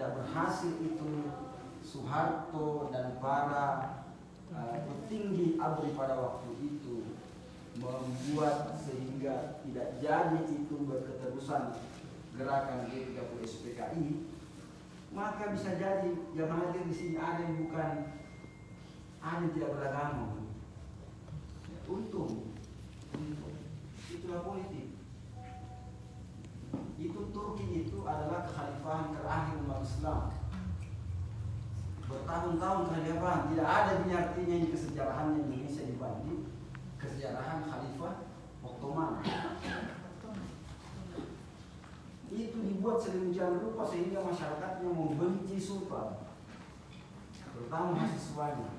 tidak berhasil itu Soeharto dan para petinggi ABRI pada waktu itu membuat sehingga tidak jadi itu berketerusan gerakan G30 SPKI, maka bisa jadi jamaah hadir di sini ada yang bukan, ada yang tidak beragama. Untung itulah politik. Itu Turki itu adalah kekhalifahan terakhir umat Islam. Bertahun-tahun kekhalifahan, tidak ada ini artinya ini kesejarahannya Indonesia dibanding kesejarahan Khalifah Ottoman. Itu dibuat sedemikian rupa sehingga masyarakatnya membenci sultan, terutama mahasiswanya.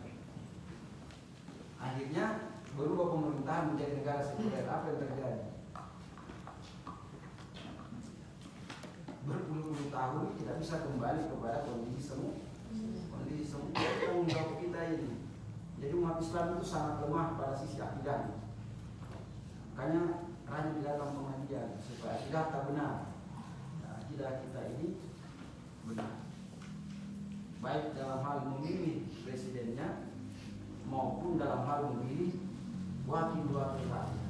Akhirnya berubah pemerintahan menjadi negara sekuler. Apa yang terjadi? Berpuluh-puluh tahun tidak bisa kembali kepada kondisi semula. Tanggung jawab kita ini. Jadi umat Islam itu sangat lemah pada sisi akidah. Makanya raja dilakukan pengajian supaya akidah tak benar. Nah, akidah kita ini benar. Baik dalam hal memilih presidennya maupun dalam hal memilih wakil-wakil rakyat.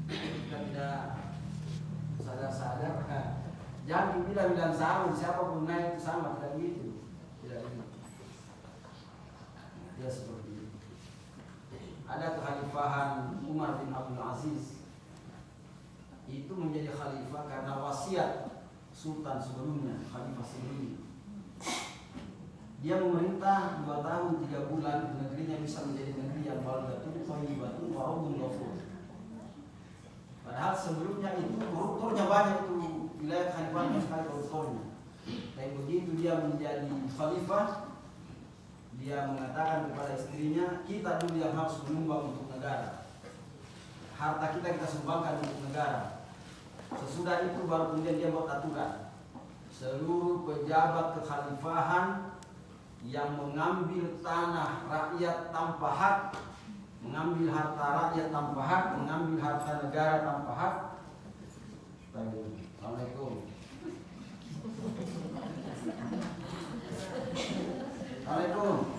Kita tidak sadar-sadar, jangan bilang sama, siapapun naik itu sama, tidak gitu. Tidak gitu. Ya seperti itu. Ada kekhalifahan Umar bin Abdul Aziz. Itu menjadi khalifah karena wasiat sultan sebelumnya, Khalifah sebelumnya. Dia memerintah 2 tahun 3 bulan, negerinya bisa menjadi negeri yang baldatun, thayyibatun, wa rabbun ghafur. Padahal sebelumnya itu koruptornya banyak, itu wilayah khalifahnya sekali koruptornya. Tapi begitu dia menjadi khalifah, dia mengatakan kepada istrinya, kita dulu yang harus menyumbang untuk negara. Harta kita sumbangkan untuk negara. Sesudah itu baru kemudian dia buat aturan. Seluruh pejabat kekhalifahan yang mengambil tanah rakyat tanpa hak, mengambil harta rakyat tanpa hak, mengambil harta negara tanpa hak. Assalamualaikum. Assalamualaikum.